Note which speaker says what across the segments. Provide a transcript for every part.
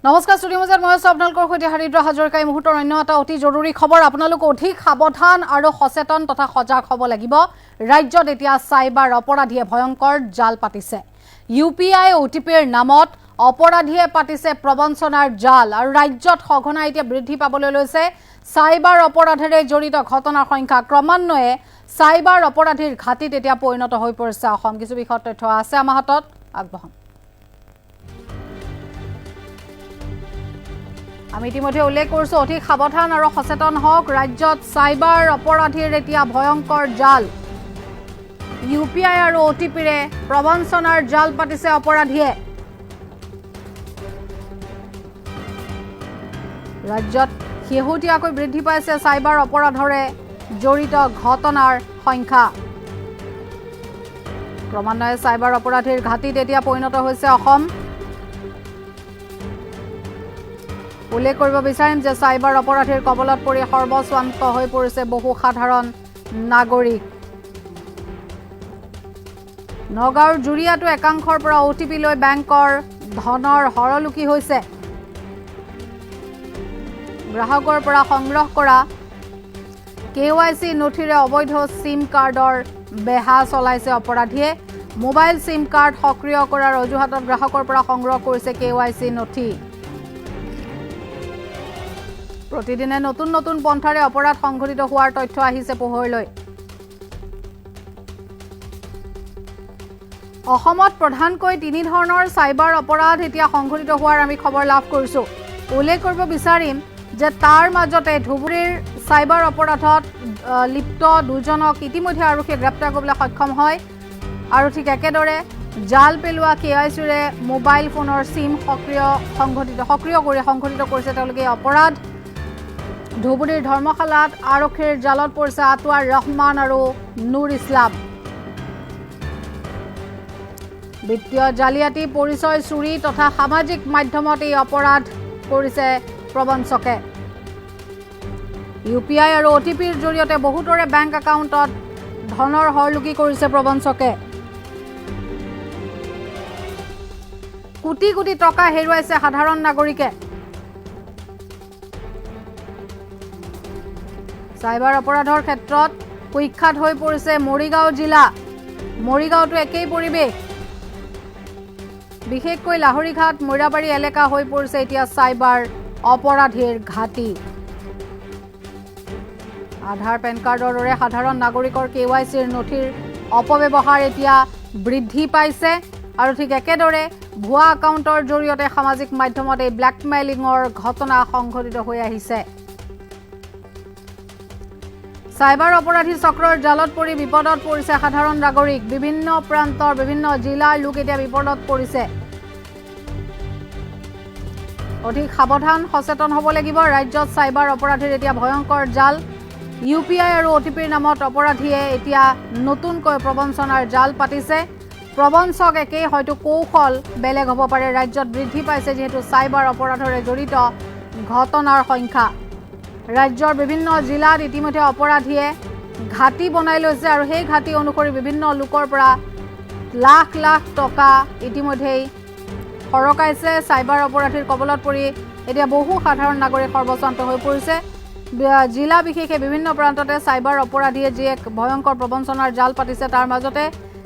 Speaker 1: নমস্কাৰ ষ্টুডিঅ' মজাত মই আছো আপোনালোকৰ সৈতে হৰিদ্ৰ হাজৰিকাই মুহূৰ্তৰ অন্য এটা অতি জৰুৰী খবৰ আপোনালোক অধিক সাৱধান আৰু সচেতন তথা সজাগ হ'ব লাগিব ৰাজ্যত এতিয়া সাইবাৰ অপৰাধীয়ে ভয়ংকৰ জাল পাতিছে UPI OTPৰ নামত অপৰাধীয়ে পাতিছে প্ৰবঞ্চনাৰ জাল আৰু ৰাজ্যত সঘনাই এতিয়া বৃদ্ধি পাবলৈ লৈছে সাইবাৰ অপৰাধেৰে জড়িত ঘটনাৰ সংখ্যা ক্ৰমান্বয়ে সাইবাৰ অপৰাধীৰ ঘাটিত এতিয়া পৰিণত হৈ পৰিছে অসম কিছু বিষয়ত তথ্য আছে আমাৰ হাতত আগবঢ়াম আমি ইতিমধ্যে উল্লেখ কৰিছো অধিক সাৱধান আৰু সচেতন হওক ৰাজ্যত সাইবাৰ অপৰাধীৰ এতিয়া ভয়ংকৰ জাল UPI আৰু OTPৰে প্ৰবঞ্চনাৰ জাল পাতিছে অপৰাধীয়ে ৰাজ্যত শেহতীয়াকৈ বৃদ্ধি পাইছে সাইবাৰ অপৰাধৰে জড়িত ঘটনাৰ সংখ্যা ক্ৰমান্বয়ে সাইবাৰ অপৰাধীৰ ঘাটিত এতিয়া পৰিণত হৈছে অসম উল্লেখ কৰিব বিচাৰিম যে সাইবাৰ অপৰাধীৰ কবলত পৰি সৰ্বস্বান্ত হৈ পৰিছে বহু সাধাৰণ নাগৰিক নগাঁৱৰ জুৰিয়াটো একাংশৰ পৰা OTP লৈ বেংকৰ ধনৰ হৰলুকি হৈছে গ্ৰাহকৰ পৰা সংগ্ৰহ কৰা KYC নথিৰে অবৈধ সিম কাৰ্ডৰ বেহা চলাইছে অপৰাধীয়ে মোবাইল সিম কাৰ্ড সক্ৰিয় কৰাৰ অজুহাতত গ্ৰাহকৰ পৰা সংগ্ৰহ কৰিছে KYC নথি প্ৰতিদিনে নতুন নতুন পন্থাৰে অপৰাধ সংঘটিত হোৱাৰ তথ্য আহিছে পোহৰলৈ অসমত প্ৰধানকৈ তিনি ধৰণৰ সাইবাৰ অপৰাধ এতিয়া সংঘটিত হোৱাৰ আমি খবৰ লাভ কৰিছো উল্লেখ কৰিব বিচাৰিম যে তাৰ মাজতে ধুবুৰীৰ সাইবাৰ অপৰাধত লিপ্ত দুজনক ইতিমধ্যে আৰক্ষীয়ে গ্ৰেপ্তাৰ কৰিবলৈ সক্ষম হয় আৰু ঠিক একেদৰে জাল পেলোৱা KYCৰে মোবাইল ফোনৰ সিম সক্ৰিয় কৰি সংঘটিত কৰিছে তেওঁলোকে অপৰাধ ধুবুৰীৰ ধৰ্মশালাত আৰক্ষীৰ জালত পৰিছে আতৱাৰ ৰহমান আৰু নুৰ ইছলাম বিত্তীয় জালিয়াতি পৰিচয় চুৰি তথা সামাজিক মাধ্যমত এই অপৰাধ কৰিছে প্ৰবঞ্চকে UPI আৰু OTPৰ জৰিয়তে বহুতৰে বেংক একাউণ্টত ধনৰ হৰলুকি কৰিছে প্ৰবঞ্চকে কোটি কোটি টকা হেৰুৱাইছে সাধাৰণ নাগৰিকে সাইবাৰ অপৰাধৰ ক্ষেত্ৰত কুখ্যাত হৈ পৰিছে মৰিগাঁও জিলা মৰিগাঁওটো একেই পৰিৱেশ বিশেষকৈ লাহৰীঘাট মৈৰাবাৰী এলেকা হৈ পৰিছে এতিয়া সাইবাৰ অপৰাধীৰ ঘাটি আধাৰ পেন কাৰ্ডৰ দৰে সাধাৰণ নাগৰিকৰ KYCৰ নথিৰ অপব্যৱহাৰ এতিয়া বৃদ্ধি পাইছে আৰু ঠিক একেদৰে ভুৱা একাউণ্টৰ জৰিয়তে সামাজিক মাধ্যমত এই ব্লেকমেইলিঙৰ ঘটনা সংঘটিত হৈ আহিছে সাইবাৰ অপৰাধী চক্ৰৰ জালত পৰি বিপদত পৰিছে সাধাৰণ নাগৰিক বিভিন্ন প্ৰান্তৰ বিভিন্ন জিলাৰ লোক এতিয়া বিপদত পৰিছে অধিক সাৱধান সচেতন হ'ব লাগিব ৰাজ্যত সাইবাৰ অপৰাধীৰ এতিয়া ভয়ংকৰ জাল UPI আৰু OTPৰ নামত অপৰাধীয়ে এতিয়া নতুনকৈ প্ৰবঞ্চনাৰ জাল পাতিছে প্ৰবঞ্চক একেই হয়তো কৌশল বেলেগ হ'ব পাৰে ৰাজ্যত বৃদ্ধি পাইছে যিহেতু সাইবাৰ অপৰাধৰে জড়িত ঘটনাৰ সংখ্যা ৰাজ্যৰ বিভিন্ন জিলাত ইতিমধ্যে অপৰাধীয়ে ঘাটি বনাই লৈছে আৰু সেই ঘাটি অনুসৰি বিভিন্ন লোকৰ পৰা লাখ লাখ টকা ইতিমধ্যেই সৰকাইছে সাইবাৰ অপৰাধীৰ কবলত পৰি এতিয়া বহু সাধাৰণ নাগৰিক সৰ্বস্বান্ত হৈ পৰিছে জিলা বিশেষে বিভিন্ন প্ৰান্ততে সাইবাৰ অপৰাধীয়ে যি এক ভয়ংকৰ প্ৰবঞ্চনাৰ জাল পাতিছে তাৰ মাজতে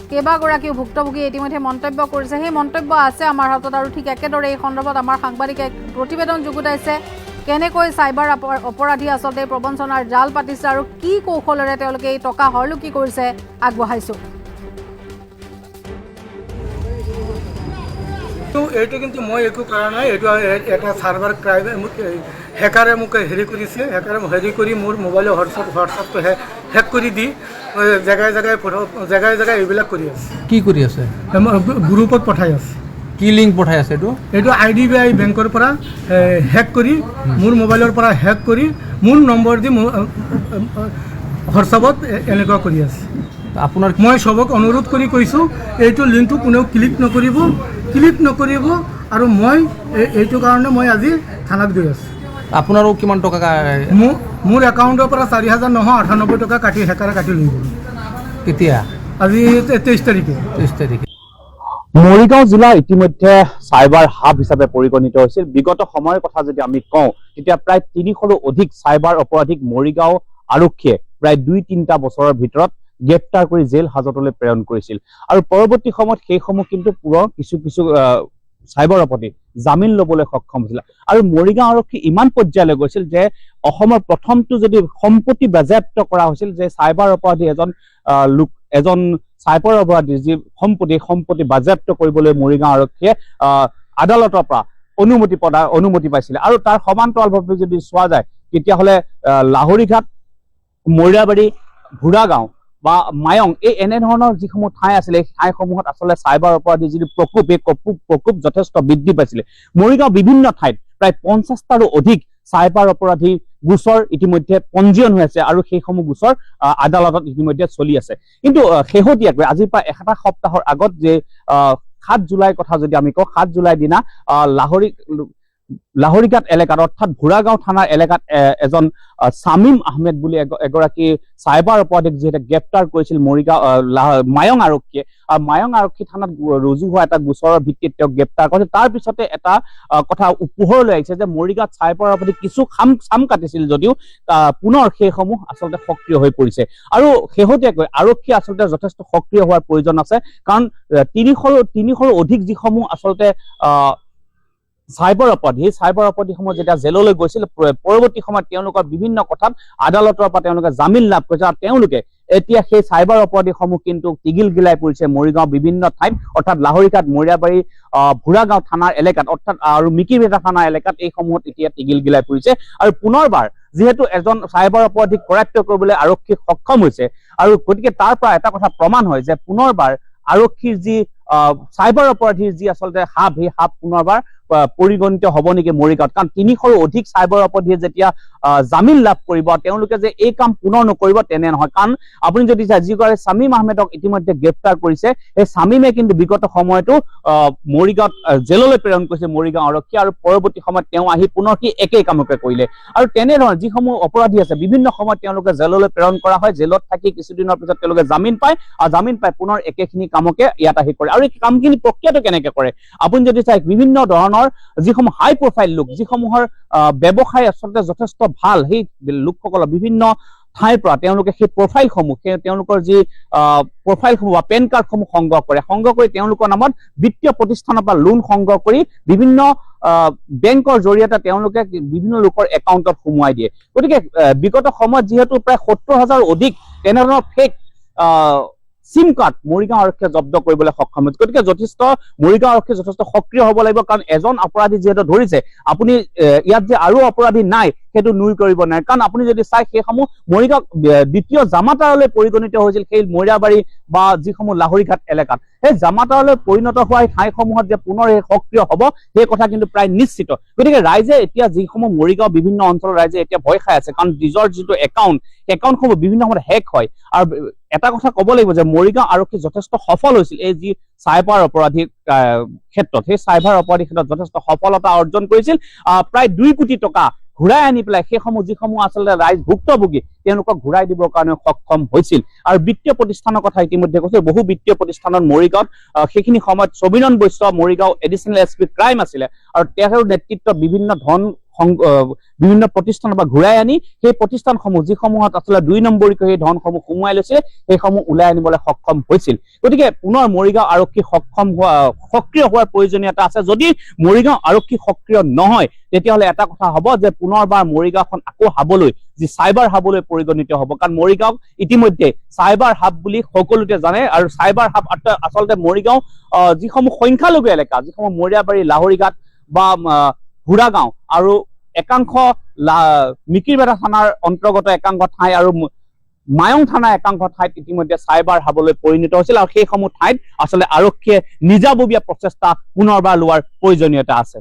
Speaker 1: কেইবাগৰাকীও ভুক্তভোগী ইতিমধ্যে মন্তব্য কৰিছে সেই মন্তব্য আছে আমাৰ হাতত আৰু ঠিক একেদৰে এই সন্দৰ্ভত আমাৰ সাংবাদিকে প্ৰতিবেদন যুগুতাইছে কেনেকৈ সাইবাৰ অপৰাধী আচলতে প্ৰবঞ্চনাৰ জাল পাতিছে আৰু কি কৌশলেৰে তেওঁলোকে এই টকা হৰলুকি কৰিছে আগবঢ়াইছো
Speaker 2: এইটো কিন্তু মই একো কৰা নাই এইটো এটা সাৰ্ভাৰ ক্ৰাইম হেকাৰে মোক হেৰি কৰিছে হেকাৰে হেৰি কৰি মোৰ মোবাইলৰ হোৱাটছআপটো হেক কৰি দি জেগাই জেগাই এইবিলাক কৰি আছে
Speaker 3: কি কৰি আছে
Speaker 2: গ্ৰুপত পঠাই আছে
Speaker 3: কি লিংক পঠাই আছে
Speaker 2: এইটো IDBI বেংকৰ পৰা হেক কৰি মোৰ মোবাইলৰ পৰা হেক কৰি মোৰ নম্বৰ দি হোৱাটছআপত এনেকুৱা কৰি আছে
Speaker 3: আপোনাৰ
Speaker 2: মই সবক অনুৰোধ কৰি কৈছোঁ এইটো লিংকটো কোনেও ক্লিক নকৰিব আৰু মই এইটো কাৰণে মই আজি থানাত গৈ আছোঁ
Speaker 3: আপোনাৰো কিমান টকা
Speaker 2: মোৰ একাউণ্টৰ পৰা 4,998 টকা হেকাৰে কাটি লৈ গ'ল
Speaker 3: কেতিয়া
Speaker 2: আজি 23 তাৰিখে
Speaker 4: মৰিগাঁও জিলা ইতিমধ্যে চাইবাৰ হাব হিচাপে পৰিগণিত হৈছিল। বিগত সময়ৰ কথা যদি আমি কওঁ তেতিয়া প্ৰায় ৩০০ৰো অধিক চাইবাৰ অপৰাধীক মৰিগাঁও আৰক্ষীয়ে প্ৰায় ২-৩টা বছৰৰ ভিতৰত গ্ৰেপ্তাৰ কৰি জেল হাজতলৈ প্ৰেৰণ কৰিছিল আৰু পৰৱৰ্তী সময়ত সেইসমূহ কিন্তু পুনৰ কিছু চাইবাৰ অপৰাধী জামিন ল'বলৈ সক্ষম হৈছিল আৰু মৰিগাঁও আৰক্ষী ইমান পৰ্যায়লৈ গৈছিল যে অসমৰ প্ৰথমটো যদি সম্পত্তি বাজেয়াপ্ত কৰা হৈছিল যে চাইবাৰ অপৰাধী এজন চাইবাৰ অপৰাধীৰ যি সম্পত্তি বাজেয়াপ্ত কৰিবলৈ মৰিগাঁও আৰক্ষীয়ে আদালতৰ পৰা অনুমতি পাইছিলে আৰু তাৰ সমান্তৰালভাৱে যদি চোৱা যায় তেতিয়াহ'লে লাহৰীঘাট, মৰিয়াবাৰী, ঘোঁৰাগাঁও বা মায়ং এই এনেধৰণৰ যিসমূহ ঠাই আছিলে এই ঠাইসমূহত আচলতে চাইবাৰ অপৰাধীৰ যিটো প্ৰকোপ যথেষ্ট বৃদ্ধি পাইছিলে। মৰিগাঁও বিভিন্ন ঠাইত প্ৰায় 50টাৰো অধিক চাইবাৰ অপৰাধী গোচৰ ইতিমধ্যে পঞ্জীয়ন হৈ আছে আৰু সেইসমূহ গোচৰ আদালতত ইতিমধ্যে চলি আছে। কিন্তু শেহতীয়াকৈ আজিৰ পৰা এটা সপ্তাহৰ আগত যে ৭ জুলাইৰ কথা যদি আমি কওঁ ৭ জুলাইৰ দিনা লাহৰীঘাট এলেকাত অৰ্থাৎ ঘোঁৰাগাঁও থানাৰ এলেকাত এজন শামীম আহমেদ বুলি এগৰাকী চাইবাৰ অপৰাধীক যিহেতু গ্ৰেপ্তাৰ কৰিছিল মায়ং আৰক্ষীয়ে মায়ং আৰক্ষী থানাত ৰুজু হোৱা এটা গোচৰৰ ভিত্তিত তেওঁক গ্ৰেপ্তাৰ কৰিছিল। তাৰ পিছতে এটা কথা পোহৰলৈ আহিছে যে মৰিগাঁৱত চাইবাৰ অপৰাধী কিছু খাম কাটিছিল যদিও পুনৰ সেইসমূহ আচলতে সক্ৰিয় হৈ পৰিছে আৰু শেহতীয়াকৈ আৰক্ষী আচলতে যথেষ্ট সক্ৰিয় হোৱাৰ প্ৰয়োজন আছে কাৰণ ৩০০ৰো অধিক যিসমূহ আচলতে চাইবাৰ অপৰাধীসমূহ যেতিয়া জেললৈ গৈছিল পৰৱৰ্তী সময়ত তেওঁলোকৰ বিভিন্ন কথাত আদালতৰ পৰা তেওঁলোকে জামিন লাভ কৰিছে আৰু তেওঁলোকে এতিয়া সেই চাইবাৰ অপৰাধীসমূহ কিন্তু টিগিল গিলাই পৰিছে মৰিগাঁও বিভিন্ন ঠাইত অৰ্থাৎ লাহৰীঘাট, মৰিয়াবাৰী, ঘোঁৰাগাঁও থানাৰ এলেকাত অৰ্থাৎ আৰু মিকিৰভেটা থানাৰ এলেকাত এইসমূহত এতিয়া টিগিল গিলাই পৰিছে আৰু পুনৰবাৰ যিহেতু এজন চাইবাৰ অপৰাধীক কৰায়ত্ব কৰিবলৈ আৰক্ষী সক্ষম হৈছে আৰু গতিকে তাৰ পৰা এটা কথা প্ৰমাণ হয় যে পুনৰবাৰ আৰক্ষীৰ যি চাইবাৰ অপৰাধীৰ যি আচলতে হাব সেই হাব পুনৰবাৰ পৰিগণিত হ'ব নেকি মৰিগাঁৱত কাৰণ ৩০০ৰো অধিক চাইবাৰ অপৰাধীয়ে যেতিয়া জামিন লাভ কৰিব তেওঁলোকে যে এই কাম পুনৰ নকৰিব তেনে নহয় কাৰণ আপুনি যদি চাই যিগৰাকী শামীম আহমেদক ইতিমধ্যে গ্ৰেপ্তাৰ কৰিছে সেই শামীমে কিন্তু বিগত সময়তো মৰিগাঁৱত জেললৈ প্ৰেৰণ কৰিছে মৰিগাঁও আৰক্ষী আৰু পৰৱৰ্তী সময়ত তেওঁ আহি পুনৰ সেই একেই কামকে কৰিলে আৰু তেনেধৰণৰ যিসমূহ অপৰাধী আছে বিভিন্ন সময়ত তেওঁলোকে জেললৈ প্ৰেৰণ কৰা হয় জেলত থাকি কিছুদিনৰ পিছত তেওঁলোকে জামিন পায় আৰু জামিন পাই পুনৰ একেখিনি কামকে ইয়াত আহি কৰে আৰু এই কামখিনি প্ৰক্ৰিয়াটো কেনেকে কৰে আপুনি যদি চাই বিভিন্ন ধৰণৰ যিসমূহ হাই প্ৰফাইল লোক যিসমূহৰ ব্যৱসায় আচলতে যথেষ্ট ভাল সেই লোকসকলৰ বিভিন্ন ঠাইৰ পৰা তেওঁলোকে সেই প্ৰফাইলসমূহ তেওঁলোকৰ যি প্ৰফাইলসমূহ বা পেন কাৰ্ডসমূহ সংগ্ৰহ কৰি তেওঁলোকৰ নামত বিত্তীয় প্ৰতিষ্ঠানৰ পৰা লোন সংগ্ৰহ কৰি বিভিন্ন বেংকৰ জৰিয়তে তেওঁলোকে বিভিন্ন লোকৰ একাউণ্টত সোমোৱাই দিয়ে গতিকে বিগত সময়ত যিহেতু প্ৰায় ৭০,০০০ অধিক তেনেধৰণৰ ফেক সিম কাৰ্ড মৰিগাঁও আৰক্ষীয়ে জব্দ কৰিবলৈ সক্ষম হৈছে গতিকে মৰিগাঁও আৰক্ষী যথেষ্ট সক্ৰিয় হ'ব লাগিব কাৰণ এজন অপৰাধী যিহেতু ধৰিছে আপুনি ইয়াত যে আৰু অপৰাধী নাই সেইটো নুই কৰিব নোৱাৰে কাৰণ আপুনি যদি চাই সেইসমূহ মৰিগাঁও দ্বিতীয় জামাতাৰলৈ পৰিগণিত হৈছিল সেই মৰিয়াবাৰী বা যিসমূহ লাহৰীঘাট এলেকাত সেই জামাতাৰলৈ পৰিণত হোৱা ঠাইসমূহত যে পুনৰ সক্ৰিয় হ'ব সেই কথা কিন্তু প্ৰায় নিশ্চিত গতিকে ৰাইজে এতিয়া যিসমূহ মৰিগাঁও বিভিন্ন অঞ্চলৰ ৰাইজে এতিয়া ভয় খাই আছে কাৰণ নিজৰ যিটো একাউণ্টসমূহ বিভিন্ন সময়ত হেক হয় আৰু এটা কথা ক'ব লাগিব যে মৰিগাঁও আৰক্ষী যথেষ্ট সফল হৈছিল এই যি চাইবাৰ অপৰাধীৰ ক্ষেত্ৰত সেই চাইবাৰ অপৰাধীৰ ক্ষেত্ৰত যথেষ্ট সফলতা অৰ্জন কৰিছিল প্ৰায় ২ কোটি টকা ঘূৰাই আনি পেলাই যিসমূহ আচলতে ৰাইজ ভুক্তভোগী তেওঁলোকক ঘূৰাই দিবৰ কাৰণে সক্ষম হৈছিল আৰু বিত্তীয় প্ৰতিষ্ঠানৰ কথা ইতিমধ্যে কৈছে বহু বিত্তীয় প্ৰতিষ্ঠানত মৰিগাঁৱত সেইখিনি সময়ত Chhabiran Baishya Morigaon additional SP crime আছিলে আৰু তেওঁৰ নেতৃত্বত বিভিন্ন প্ৰতিষ্ঠানৰ পৰা ঘূৰাই আনি সেই প্ৰতিষ্ঠানসমূহ যিসমূহত আচলতে ২ নম্বৰীকৈ সেই ধনসমূহ সোমোৱাই লৈছে সেইসমূহ ওলাই আনিবলৈ সক্ষম হৈছিল গতিকে পুনৰ মৰিগাঁও আৰক্ষী সক্ৰিয় হোৱাৰ প্ৰয়োজনীয়তা আছে যদি মৰিগাঁও আৰক্ষী সক্ৰিয় নহয় তেতিয়াহ'লে এটা কথা হ'ব যে পুনৰবাৰ মৰিগাঁওখন আকৌ হাবলৈ যি চাইবাৰ হাবলৈ পৰিগণিত হ'ব কাৰণ মৰিগাঁও ইতিমধ্যে চাইবাৰ হাব বুলি সকলোতে জানে আৰু চাইবাৰ হাব আচলতে মৰিগাঁও যিসমূহ সংখ্যালঘু এলেকা যিসমূহ মৰিয়াবাৰী লাহৰীঘাট বা ঘোঁৰাগাঁও আৰু একাংশ মিকিৰভেটা থানাৰ অন্তৰ্গত একাংশ ঠাই আৰু মায়ং থানা একাংশ ঠাইত ইতিমধ্যে চাইবাৰ হাবলৈ পৰিণত হৈছিল আৰু সেইসমূহ ঠাইত আচলতে আৰক্ষীয়ে নিজাববীয়া প্ৰচেষ্টা পুনৰবাৰ লোৱাৰ প্ৰয়োজনীয়তা আছে